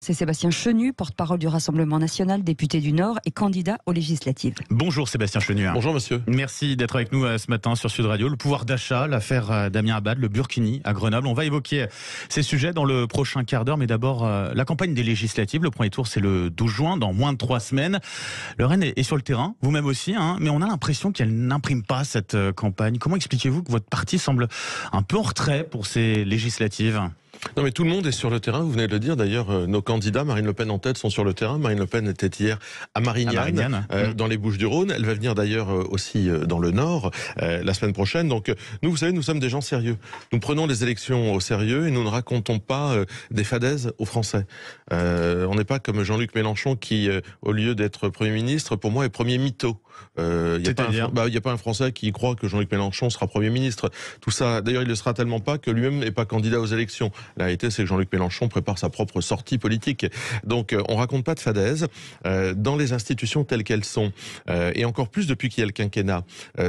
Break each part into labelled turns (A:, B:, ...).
A: C'est Sébastien Chenu, porte-parole du Rassemblement national, député du Nord et candidat aux législatives.
B: Bonjour Sébastien Chenu.
C: Bonjour monsieur.
B: Merci d'être avec nous ce matin sur Sud Radio. Le pouvoir d'achat, l'affaire Damien Abad, le Burkini à Grenoble. On va évoquer ces sujets dans le prochain quart d'heure, mais d'abord la campagne des législatives. Le premier tour c'est le 12 juin, dans moins de 3 semaines. Le Rennes est sur le terrain, vous-même aussi, mais on a l'impression qu'elle n'imprime pas cette campagne. Comment expliquez-vous que votre parti semble un peu en retrait pour ces législatives ?
C: Non mais tout le monde est sur le terrain, vous venez de le dire d'ailleurs, nos candidats, Marine Le Pen en tête, sont sur le terrain. Marine Le Pen était hier à Marignane, dans les Bouches-du-Rhône. Elle va venir d'ailleurs aussi dans le Nord la semaine prochaine. Donc nous, vous savez, nous sommes des gens sérieux. Nous prenons les élections au sérieux et nous ne racontons pas des fadaises aux Français. On n'est pas comme Jean-Luc Mélenchon qui, au lieu d'être Premier ministre, pour moi est Premier mytho. Il n'y a pas un Français qui croit que Jean-Luc Mélenchon sera Premier ministre. Tout ça, d'ailleurs, il ne le sera tellement pas que lui-même n'est pas candidat aux élections. La réalité, c'est que Jean-Luc Mélenchon prépare sa propre sortie politique. Donc, on raconte pas de fadaises. Dans les institutions telles qu'elles sont, et encore plus depuis qu'il y a le quinquennat,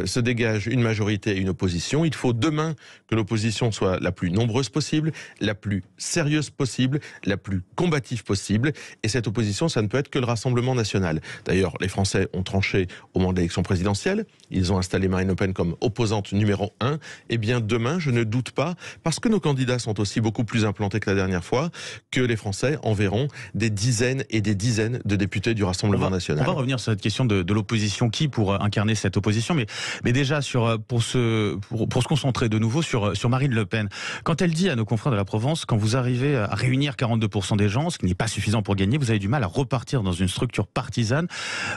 C: se dégage une majorité et une opposition. Il faut demain que l'opposition soit la plus nombreuse possible, la plus sérieuse possible, la plus combative possible. Et cette opposition, ça ne peut être que le Rassemblement national. D'ailleurs, les Français ont tranché au moment de l'élection présidentielle. Ils ont installé Marine Le Pen comme opposante numéro 1. Eh bien, demain, je ne doute pas, parce que nos candidats sont aussi beaucoup plus implantés que la dernière fois, que les Français enverront des dizaines et des dizaines de députés du Rassemblement national.
B: On va revenir sur cette question de l'opposition. Qui pour incarner cette opposition, mais déjà pour se concentrer de nouveau sur Marine Le Pen. Quand elle dit à nos confrères de la Provence, quand vous arrivez à réunir 42% des gens, ce qui n'est pas suffisant pour gagner, vous avez du mal à repartir dans une structure partisane.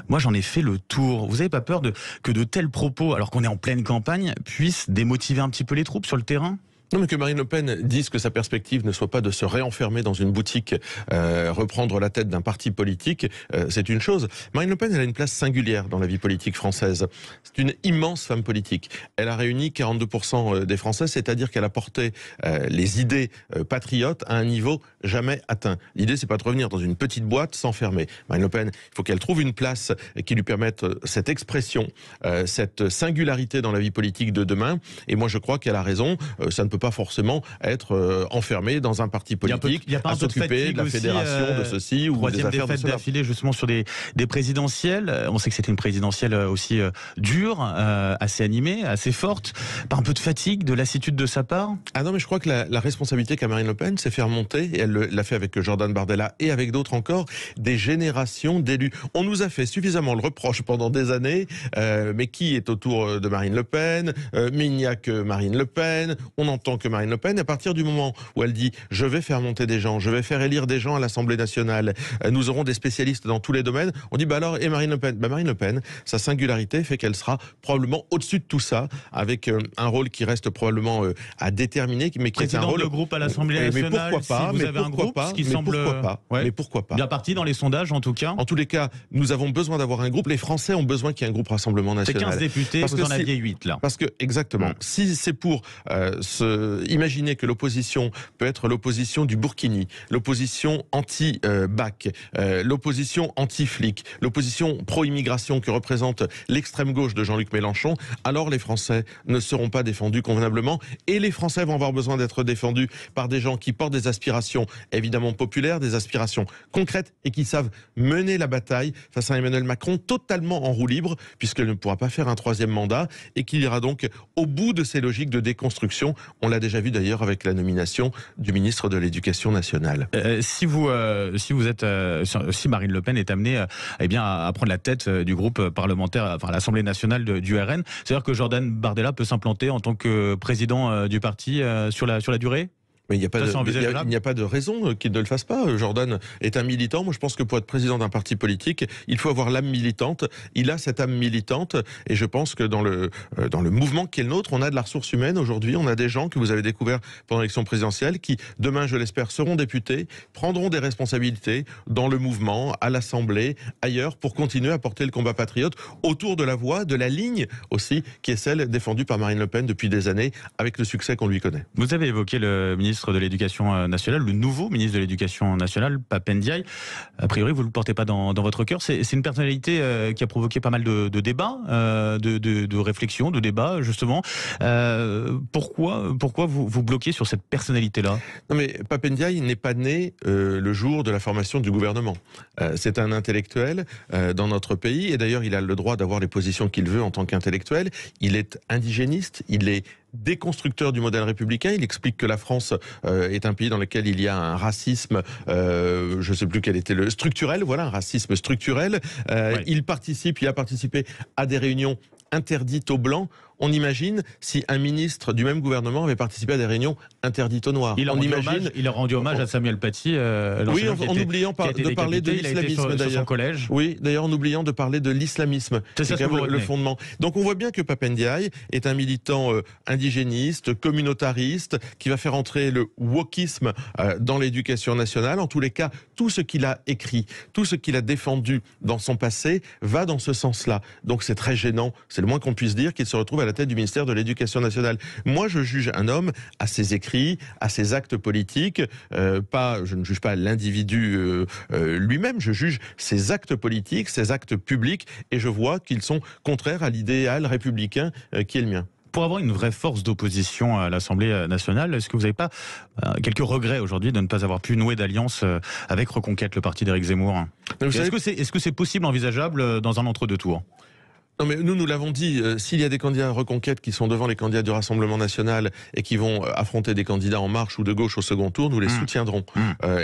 B: Moi, j'en ai fait le tour. Vous n'avez pas peur que de tels propos, alors qu'on est en pleine campagne, puissent démotiver un petit peu les troupes sur le terrain ?
C: Non, mais que Marine Le Pen dise que sa perspective ne soit pas de se réenfermer dans une boutique, reprendre la tête d'un parti politique, c'est une chose. Marine Le Pen, elle a une place singulière dans la vie politique française. C'est une immense femme politique. Elle a réuni 42% des Français, c'est-à-dire qu'elle a porté les idées patriotes à un niveau jamais atteint. L'idée, c'est pas de revenir dans une petite boîte s'enfermer. Marine Le Pen, il faut qu'elle trouve une place qui lui permette cette expression, cette singularité dans la vie politique de demain. Et moi, je crois qu'elle a raison. Ça ne peut pas forcément être enfermé dans un parti politique, à s'occuper de la fédération de ceci ou des affaires de cela.
B: D'affilée justement sur des présidentielles. On sait que c'était une présidentielle aussi dure, assez animée, assez forte. Pas un peu de fatigue, de lassitude de sa part ?
C: Ah non, mais je crois que la responsabilité qu'a Marine Le Pen, c'est faire monter, et elle l'a fait avec Jordan Bardella et avec d'autres encore, des générations d'élus. On nous a fait suffisamment le reproche pendant des années, mais qui est autour de Marine Le Pen ? Mais il n'y a que Marine Le Pen. On entend que Marine Le Pen, à partir du moment où elle dit « je vais faire monter des gens, je vais faire élire des gens à l'Assemblée nationale, nous aurons des spécialistes dans tous les domaines », on dit « bah alors, et Marine Le Pen ?» Marine Le Pen, sa singularité fait qu'elle sera probablement au-dessus de tout ça, avec un rôle qui reste probablement à déterminer, mais qui est un rôle...
B: de groupe à l'Assemblée nationale,
C: mais pourquoi pas,
B: si vous avez un groupe, ce qui semble...
C: Mais pourquoi pas.
B: Bien parti dans les sondages, en tout cas.
C: En tous les cas, nous avons besoin d'avoir un groupe. Les Français ont besoin qu'il y ait un groupe Rassemblement national.
B: C'est 15 députés, parce vous en aviez 8, là.
C: Parce que, exactement, si c'est pour imaginer que l'opposition peut être l'opposition du Burkini, l'opposition anti-bac, l'opposition anti-flic, l'opposition pro-immigration que représente l'extrême gauche de Jean-Luc Mélenchon, alors les Français ne seront pas défendus convenablement, et les Français vont avoir besoin d'être défendus par des gens qui portent des aspirations évidemment populaires, des aspirations concrètes, et qui savent mener la bataille face à Emmanuel Macron totalement en roue libre, puisqu'il ne pourra pas faire un 3e mandat, et qu'il ira donc au bout de ces logiques de déconstruction. On l'a déjà vu d'ailleurs avec la nomination du ministre de l'Éducation nationale.
B: Si Marine Le Pen est amenée à prendre la tête du groupe parlementaire, enfin l'Assemblée nationale du RN, c'est-à-dire que Jordan Bardella peut s'implanter en tant que président du parti sur la durée ?
C: Mais il n'y a pas de raison qu'il ne le fasse pas. Jordan est un militant. Moi, je pense que pour être président d'un parti politique, il faut avoir l'âme militante. Il a cette âme militante. Et je pense que dans le mouvement qui est le nôtre, on a de la ressource humaine. Aujourd'hui, on a des gens que vous avez découverts pendant l'élection présidentielle qui, demain, je l'espère, seront députés, prendront des responsabilités dans le mouvement, à l'Assemblée, ailleurs, pour continuer à porter le combat patriote autour de la voie, de la ligne aussi, qui est celle défendue par Marine Le Pen depuis des années, avec le succès qu'on lui connaît.
B: Vous avez évoqué le ministre ministre de l'Éducation nationale, le nouveau ministre de l'Éducation nationale, Pape Ndiaye. A priori, vous ne le portez pas dans votre cœur. C'est une personnalité qui a provoqué pas mal de débats, de réflexions, de débats, justement. Pourquoi vous bloquez sur cette personnalité-là?
C: Non, mais Pape Ndiaye n'est pas né le jour de la formation du gouvernement. C'est un intellectuel dans notre pays, et d'ailleurs, il a le droit d'avoir les positions qu'il veut en tant qu'intellectuel. Il est indigéniste, il est déconstructeur du modèle républicain. Il explique que la France est un pays dans lequel il y a un racisme, je ne sais plus quel était le structurel, voilà, un racisme structurel. Ouais. Il a participé à des réunions interdites aux Blancs. On imagine si un ministre du même gouvernement avait participé à des réunions interdites aux Noirs.
B: Il a rendu hommage à Samuel Paty.
C: Oui, en oubliant de parler de l'islamisme d'ailleurs. Oui, d'ailleurs en oubliant de parler de l'islamisme. C'est quand même le fondement. Donc on voit bien que Pape Ndiaye est un militant indigéniste, communautariste, qui va faire entrer le wokisme dans l'éducation nationale. En tous les cas, tout ce qu'il a écrit, tout ce qu'il a défendu dans son passé va dans ce sens-là. Donc c'est très gênant, c'est le moins qu'on puisse dire, qu'il se retrouve à la tête du ministère de l'Éducation nationale. Moi, je juge un homme à ses écrits, à ses actes politiques. Je ne juge pas l'individu lui-même, je juge ses actes politiques, ses actes publics, et je vois qu'ils sont contraires à l'idéal républicain qui est le mien.
B: Pour avoir une vraie force d'opposition à l'Assemblée nationale, est-ce que vous n'avez pas quelques regrets aujourd'hui de ne pas avoir pu nouer d'alliance avec Reconquête, le parti d'Éric Zemmour? Est-ce que c'est possible, envisageable dans un entre-deux tours?
C: Non, mais nous l'avons dit, s'il y a des candidats à Reconquête qui sont devant les candidats du Rassemblement national et qui vont affronter des candidats En Marche ou de gauche au second tour, nous les soutiendrons.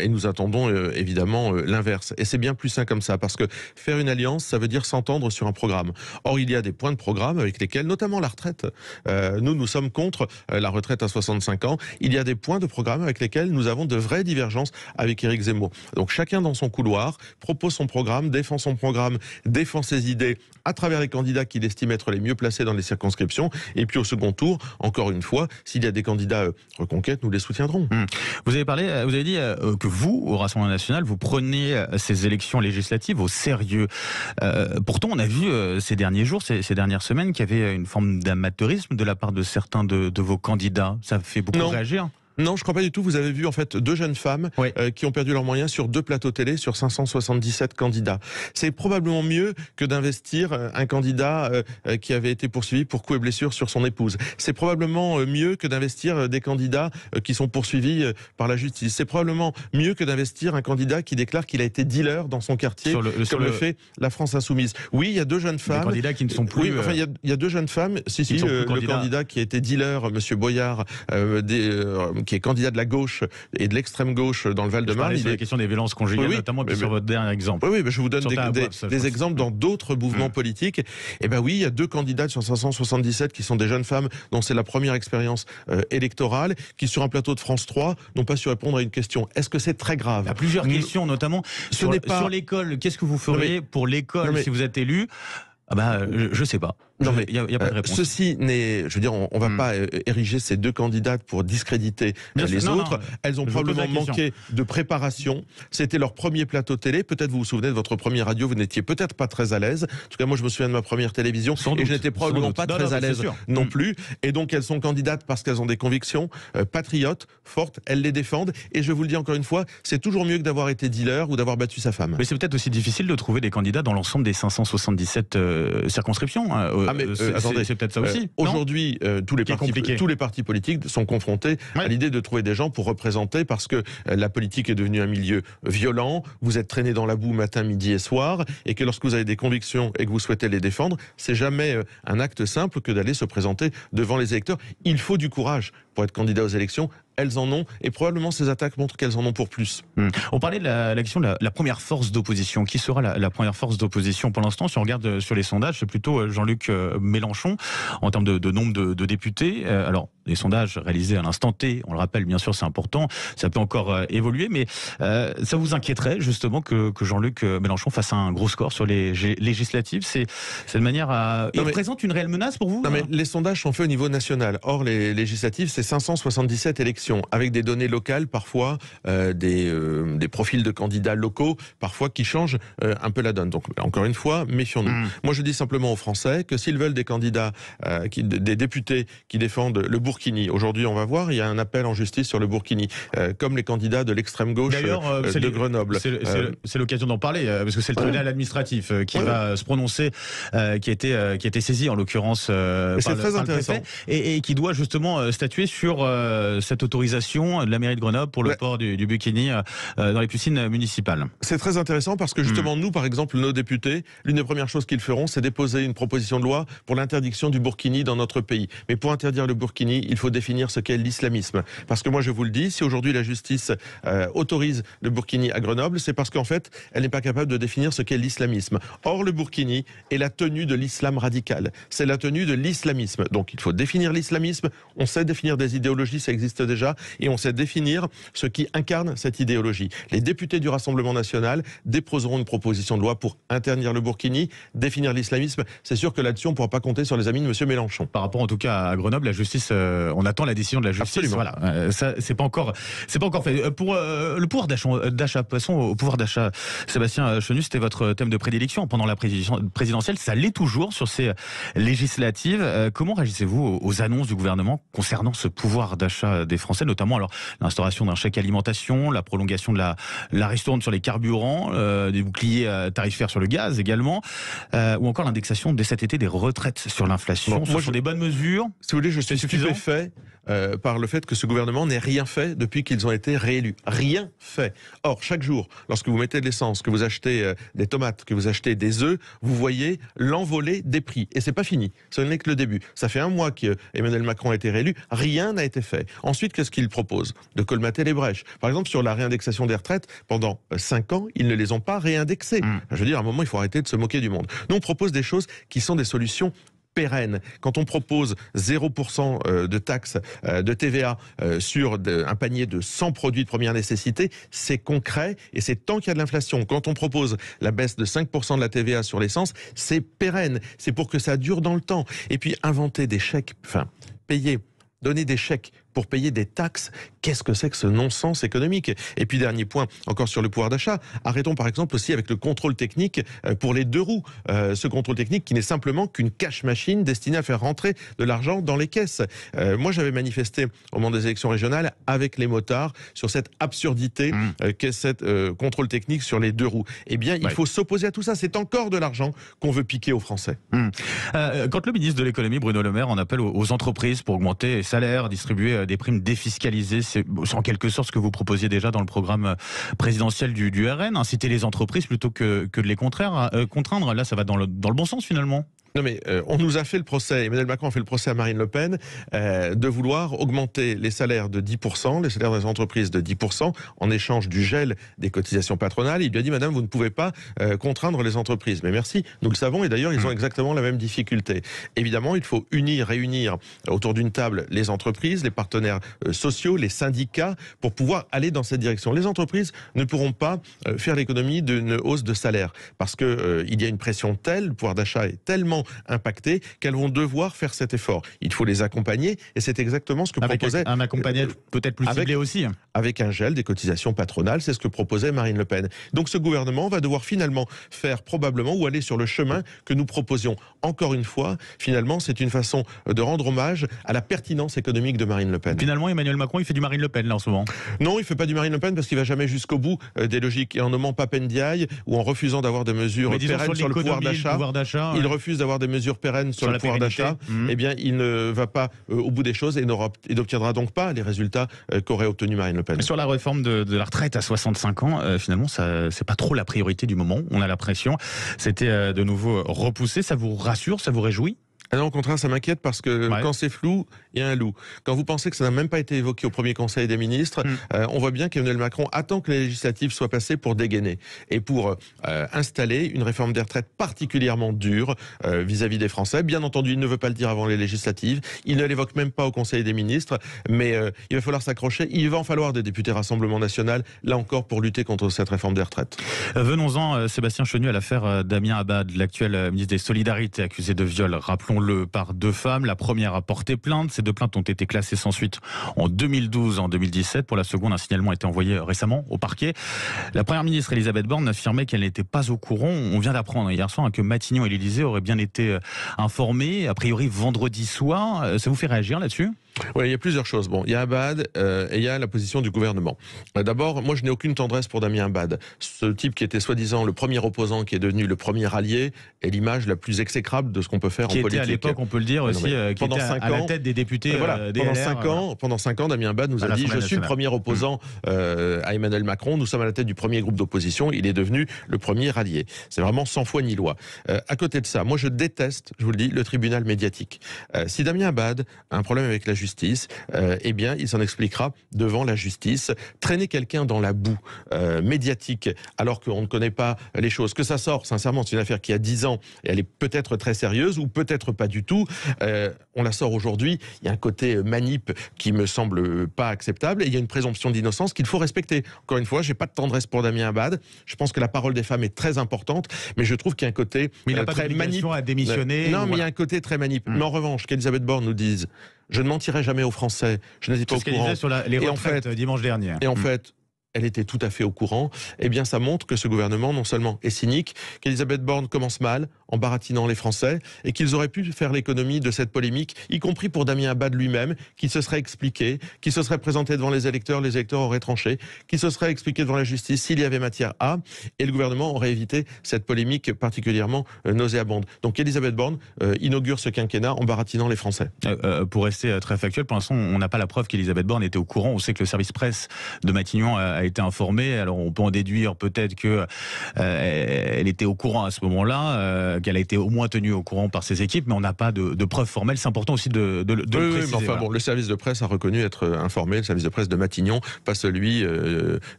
C: Et nous attendons évidemment l'inverse. Et c'est bien plus sain comme ça, parce que faire une alliance, ça veut dire s'entendre sur un programme. Or, il y a des points de programme avec lesquels, notamment la retraite, nous sommes contre la retraite à 65 ans. Il y a des points de programme avec lesquels nous avons de vraies divergences avec Éric Zemmour. Donc chacun dans son couloir propose son programme, défend ses idées à travers les candidats qu'il estime être les mieux placés dans les circonscriptions. Et puis au second tour, encore une fois, s'il y a des candidats Reconquête, nous les soutiendrons.
B: Vous avez dit que vous, au Rassemblement national, vous prenez ces élections législatives au sérieux. Pourtant, on a vu ces derniers jours, ces dernières semaines, qu'il y avait une forme d'amateurisme de la part de certains de vos candidats. Ça fait beaucoup réagir.
C: Non, je ne crois pas du tout. Vous avez vu en fait 2 jeunes femmes qui ont perdu leurs moyens sur 2 plateaux télé sur 577 candidats. C'est probablement mieux que d'investir un candidat qui avait été poursuivi pour coups et blessures sur son épouse. C'est probablement mieux que d'investir des candidats qui sont poursuivis par la justice. C'est probablement mieux que d'investir un candidat qui déclare qu'il a été dealer dans son quartier, comme le fait la France insoumise. Oui, il y a 2 jeunes femmes.
B: Des candidats qui ne sont plus...
C: Oui, enfin, il y a 2 jeunes femmes. Le candidat qui a été dealer, Monsieur Boyard, qui est candidat de la gauche et de l'extrême gauche dans le Val-de-Marne.
B: Il y a la question des violences conjugales, notamment, sur votre dernier exemple.
C: Oui, mais je vous donne des exemples dans d'autres mouvements politiques. Et ben oui, il y a 2 candidates sur 577 qui sont des jeunes femmes dont c'est la première expérience électorale, qui sur un plateau de France 3 n'ont pas su répondre à une question. Est-ce que c'est très grave?
B: Il y a plusieurs questions, notamment sur l'école. Qu'est-ce que vous feriez pour l'école si vous êtes élu? Je sais pas.
C: Non, mais
B: il y a pas de réponse.
C: Ceci n'est, je veux dire, on va pas ériger ces 2 candidates pour discréditer les autres. Non, elles ont probablement manqué de préparation. C'était leur premier plateau télé. Peut-être vous vous souvenez de votre première radio, vous n'étiez peut-être pas très à l'aise. En tout cas, moi, je me souviens de ma première télévision et je n'étais probablement pas très à l'aise non plus. Et donc, elles sont candidates parce qu'elles ont des convictions patriotes, fortes. Elles les défendent. Et je vous le dis encore une fois, c'est toujours mieux que d'avoir été dealer ou d'avoir battu sa femme.
B: Mais c'est peut-être aussi difficile de trouver des candidats dans l'ensemble des 577 circonscriptions.
C: Attendez,
B: c'est peut-être ça aussi.
C: Aujourd'hui, tous les partis politiques sont confrontés à l'idée de trouver des gens pour représenter, parce que la politique est devenue un milieu violent. Vous êtes traîné dans la boue matin, midi et soir, et que lorsque vous avez des convictions et que vous souhaitez les défendre, c'est jamais un acte simple que d'aller se présenter devant les électeurs. Il faut du courage pour être candidat aux élections. Elles en ont, et probablement ces attaques montrent qu'elles en ont pour plus.
B: On parlait de la question de la première force d'opposition. Qui sera la première force d'opposition pour l'instant? Si on regarde sur les sondages, c'est plutôt Jean-Luc Mélenchon en termes de nombre de députés. Alors, les sondages réalisés à l'instant T, on le rappelle, bien sûr, c'est important, ça peut encore évoluer, mais ça vous inquiéterait justement que Jean-Luc Mélenchon fasse un gros score sur les législatives? C'est de manière à... Il représente une réelle menace pour vous?
C: Non, mais les sondages sont faits au niveau national. Or, les législatives, c'est 577 élections, avec des données locales, parfois des profils de candidats locaux, parfois qui changent un peu la donne. Donc, encore une fois, méfions-nous. Moi, je dis simplement aux Français que s'ils veulent des candidats, des députés qui défendent le bourg Burkini. Aujourd'hui, on va voir, il y a un appel en justice sur le Burkini, comme les candidats de l'extrême gauche de Grenoble.
B: C'est l'occasion d'en parler, parce que c'est le tribunal administratif qui va se prononcer, qui a été saisi en l'occurrence par le préfet, et qui doit justement statuer sur cette autorisation de la mairie de Grenoble pour le port du Burkini dans les piscines municipales.
C: C'est très intéressant parce que justement, nous, par exemple, nos députés, l'une des premières choses qu'ils feront, c'est déposer une proposition de loi pour l'interdiction du burkini dans notre pays. Mais pour interdire le burkini, il faut définir ce qu'est l'islamisme. Parce que moi, je vous le dis, si aujourd'hui la justice autorise le burkini à Grenoble, c'est parce qu'en fait, elle n'est pas capable de définir ce qu'est l'islamisme. Or, le burkini est la tenue de l'islam radical. C'est la tenue de l'islamisme. Donc, il faut définir l'islamisme. On sait définir des idéologies, ça existe déjà, et on sait définir ce qui incarne cette idéologie. Les députés du Rassemblement national déposeront une proposition de loi pour interdire le burkini, définir l'islamisme. C'est sûr que là-dessus, on ne pourra pas compter sur les amis de M. Mélenchon.
B: Par rapport en tout cas à Grenoble, la justice, on attend la décision de la justice.
C: Absolument.
B: Voilà, ça c'est pas encore fait. Pour le pouvoir d'achat, passons au pouvoir d'achat. Sébastien Chenu, c'était votre thème de prédilection pendant la présidentielle. Ça l'est toujours sur ces législatives. Comment réagissez-vous aux annonces du gouvernement concernant ce pouvoir d'achat des Français, notamment alors l'instauration d'un chèque alimentation, la prolongation de la ristourne sur les carburants, des boucliers tarifaires sur le gaz également, ou encore l'indexation dès cet été des retraites sur l'inflation. Ce sont des bonnes mesures.
C: Si vous voulez, je suis stupéfait par le fait que ce gouvernement n'ait rien fait depuis qu'ils ont été réélus. Rien fait. Or, chaque jour, lorsque vous mettez de l'essence, que vous achetez des tomates, que vous achetez des œufs, vous voyez l'envolée des prix. Et c'est pas fini. Ce n'est que le début. Ça fait un mois qu'Emmanuel Macron a été réélu. Rien n'a été fait. Ensuite, qu'est-ce qu'il propose? De colmater les brèches. Par exemple, sur la réindexation des retraites, pendant 5 ans, ils ne les ont pas réindexées. Je veux dire, à un moment, il faut arrêter de se moquer du monde. Nous, on propose des choses qui sont des solutions pérenne. Quand on propose 0% de taxes de TVA sur un panier de 100 produits de première nécessité, c'est concret et c'est tant qu'il y a de l'inflation. Quand on propose la baisse de 5% de la TVA sur l'essence, c'est pérenne. C'est pour que ça dure dans le temps. Et puis inventer des chèques, donner des chèques pour payer des taxes, qu'est-ce que c'est que ce non-sens économique? Et puis dernier point, encore sur le pouvoir d'achat, arrêtons par exemple aussi avec le contrôle technique pour les 2 roues. Ce contrôle technique qui n'est simplement qu'une cash machine destinée à faire rentrer de l'argent dans les caisses. Moi j'avais manifesté au moment des élections régionales avec les motards sur cette absurdité qu'est cette contrôle technique sur les 2 roues. Eh bien il faut s'opposer à tout ça, c'est encore de l'argent qu'on veut piquer aux Français.
B: Quand le ministre de l'économie Bruno Le Maire en appelle aux entreprises pour augmenter les salaires, distribuer des primes défiscalisées, c'est en quelque sorte ce que vous proposiez déjà dans le programme présidentiel du RN, inciter les entreprises plutôt que de les contraindre. Là, ça va dans le bon sens finalement.
C: Non mais on nous a fait le procès, Emmanuel Macron a fait le procès à Marine Le Pen de vouloir augmenter les salaires de 10%, les salaires des entreprises de 10% en échange du gel des cotisations patronales. Il lui a dit madame, vous ne pouvez pas contraindre les entreprises. Mais merci, nous le savons et d'ailleurs ils ont exactement la même difficulté. Évidemment, il faut réunir autour d'une table les entreprises, les partenaires sociaux, les syndicats pour pouvoir aller dans cette direction. Les entreprises ne pourront pas faire l'économie d'une hausse de salaire parce que il y a une pression telle, le pouvoir d'achat est tellement impactées qu'elles vont devoir faire cet effort. Il faut les accompagner et c'est exactement ce que proposait...
B: Un accompagnement peut-être plus ciblé aussi.
C: Avec un gel des cotisations patronales, c'est ce que proposait Marine Le Pen. Donc ce gouvernement va devoir finalement faire probablement ou aller sur le chemin que nous proposions. Encore une fois, finalement, c'est une façon de rendre hommage à la pertinence économique de Marine Le Pen.
B: Finalement, Emmanuel Macron, il fait du Marine Le Pen là en ce moment.
C: Non, il ne fait pas du Marine Le Pen parce qu'il ne va jamais jusqu'au bout des logiques. Et en nommant Pape Ndiaye ou en refusant d'avoir des mesures pérennes sur le pouvoir d'achat, il refuse d'avoir des mesures pérennes sur le pouvoir d'achat, eh bien, il ne va pas au bout des choses et n'obtiendra donc pas les résultats qu'aurait obtenu Marine Le Pen.
B: Sur la réforme de la retraite à 65 ans, finalement, c'est pas trop la priorité du moment. On a l'impression. C'était de nouveau repoussé. Ça vous rassure? Ça vous réjouit?
C: Non, au contraire, ça m'inquiète parce que quand c'est flou, il y a un loup. Quand vous pensez que ça n'a même pas été évoqué au premier Conseil des ministres, on voit bien qu'Emmanuel Macron attend que les législatives soient passées pour dégainer et pour installer une réforme des retraites particulièrement dure vis-à-vis des Français. Bien entendu, il ne veut pas le dire avant les législatives. Il ne l'évoque même pas au Conseil des ministres, mais il va falloir s'accrocher. Il va en falloir des députés Rassemblement National, là encore, pour lutter contre cette réforme des retraites.
B: Venons-en, Sébastien Chenu, à l'affaire Damien Abad, l'actuel ministre des Solidarités, accusé de viol, rappelons par 2 femmes. La première a porté plainte. Ces 2 plaintes ont été classées sans suite en 2012 et en 2017. Pour la seconde, un signalement a été envoyé récemment au parquet. La première ministre Elisabeth Borne affirmait qu'elle n'était pas au courant. On vient d'apprendre hier soir que Matignon et l'Élysée auraient bien été informés, a priori vendredi soir. Ça vous fait réagir là-dessus ?
C: Oui, il y a plusieurs choses. Bon, il y a Abad et il y a la position du gouvernement. D'abord, moi, je n'ai aucune tendresse pour Damien Abad. Ce type qui était soi-disant le premier opposant, qui est devenu le premier allié, est l'image la plus exécrable de ce qu'on peut faire en politique.
B: Qui était à l'époque, on peut le dire aussi, qui était à la tête des députés
C: pendant 5 ans, Damien Abad nous a dit « Je suis le premier opposant à Emmanuel Macron, nous sommes à la tête du premier groupe d'opposition, il est devenu le premier allié. » C'est vraiment sans foi ni loi. À côté de ça, moi, je déteste, je vous le dis, le tribunal médiatique. Si Damien Abad a un problème avec la justice, eh bien, il s'en expliquera devant la justice. Traîner quelqu'un dans la boue médiatique, alors qu'on ne connaît pas les choses, que ça sort, sincèrement, c'est une affaire qui a 10 ans, et elle est peut-être très sérieuse, ou peut-être pas du tout. On la sort aujourd'hui, il y a un côté manip qui me semble pas acceptable, et il y a une présomption d'innocence qu'il faut respecter. Encore une fois, j'ai pas de tendresse pour Damien Abad, je pense que la parole des femmes est très importante, mais je trouve qu'il y a un côté
B: mais il a
C: très
B: pas
C: manip.
B: À démissionner.
C: Non, mais il y a un côté très manip. Mais en revanche, qu'Elisabeth Borne nous dise « Je ne mentirai jamais aux Français, je n'étais pas au courant. »
B: C'est ce qu'elle disait sur les retraites dimanche dernier.
C: Et en fait, elle était tout à fait au courant, eh bien ça montre que ce gouvernement non seulement est cynique, qu'Elisabeth Borne commence mal en baratinant les Français, et qu'ils auraient pu faire l'économie de cette polémique, y compris pour Damien Abad lui-même, qui se serait expliqué, qui se serait présenté devant les électeurs auraient tranché, qui se serait expliqué devant la justice s'il y avait matière à, et le gouvernement aurait évité cette polémique particulièrement nauséabonde. Donc Elisabeth Borne inaugure ce quinquennat en baratinant les Français.
B: Pour rester très factuel, pour l'instant, on n'a pas la preuve qu'Elisabeth Borne était au courant. On sait que le service presse de Matignon a été informé. Alors on peut en déduire peut-être que elle était au courant à ce moment-là, qu'elle a été au moins tenue au courant par ses équipes, mais on n'a pas de preuves formelles. C'est important aussi de le préciser.
C: Mais enfin, bon, le service de presse a reconnu être informé, le service de presse de Matignon, pas celui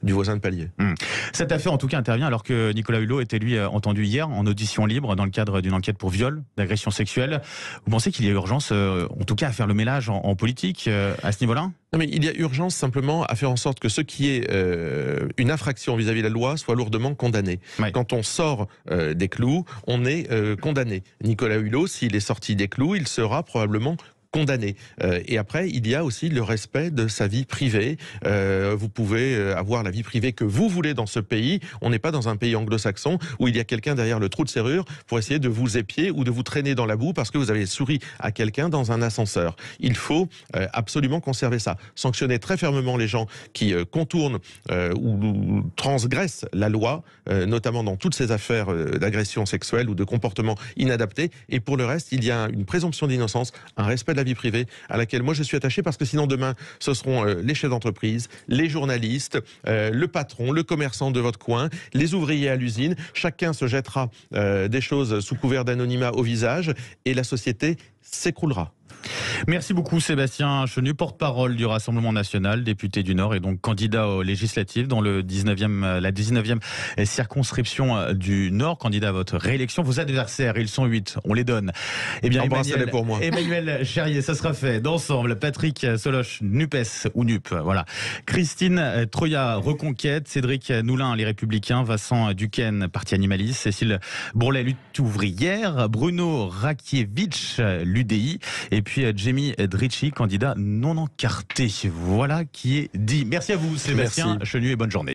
C: du voisin de palier.
B: Cette affaire, en tout cas, intervient alors que Nicolas Hulot était, lui, entendu hier en audition libre dans le cadre d'une enquête pour viol, d'agression sexuelle. Vous pensez qu'il y a urgence, en tout cas, à faire le ménage en politique à ce niveau-là ?
C: Non, mais il y a urgence simplement à faire en sorte que ce qui est une infraction vis-à-vis de la loi soit lourdement condamné. Ouais. Quand on sort des clous, on est condamné. Nicolas Hulot, s'il est sorti des clous, il sera probablement condamné. Et après, il y a aussi le respect de sa vie privée. Vous pouvez avoir la vie privée que vous voulez dans ce pays. On n'est pas dans un pays anglo-saxon où il y a quelqu'un derrière le trou de serrure pour essayer de vous épier ou de vous traîner dans la boue parce que vous avez souri à quelqu'un dans un ascenseur. Il faut absolument conserver ça. Sanctionner très fermement les gens qui contournent ou transgressent la loi, notamment dans toutes ces affaires d'agression sexuelle ou de comportement inadapté. Et pour le reste, il y a une présomption d'innocence, un respect de la vie privée à laquelle moi je suis attaché parce que sinon demain ce seront les chefs d'entreprise, les journalistes, le patron, le commerçant de votre coin, les ouvriers à l'usine, chacun se jettera des choses sous couvert d'anonymat au visage et la société s'écroulera.
B: Merci beaucoup Sébastien Chenu, porte-parole du Rassemblement National, député du Nord et donc candidat aux législatives dans la 19e circonscription du Nord, candidat à votre réélection. Vos adversaires, ils sont 8, on les donne. Eh bien, Emmanuel Chérier, ça sera fait d'ensemble. Patrick Soloche, NUPES ou NUP, voilà. Christine Troya, Reconquête. Cédric Noulin, les Républicains. Vincent Duquesne, Parti Animaliste. Cécile Bourlet, Lutte ouvrière. Bruno Rakiewicz, l'UDI. Et puis Jamie Dritchi, candidat non encarté. Voilà qui est dit. Merci à vous Sébastien Chenu et bonne journée.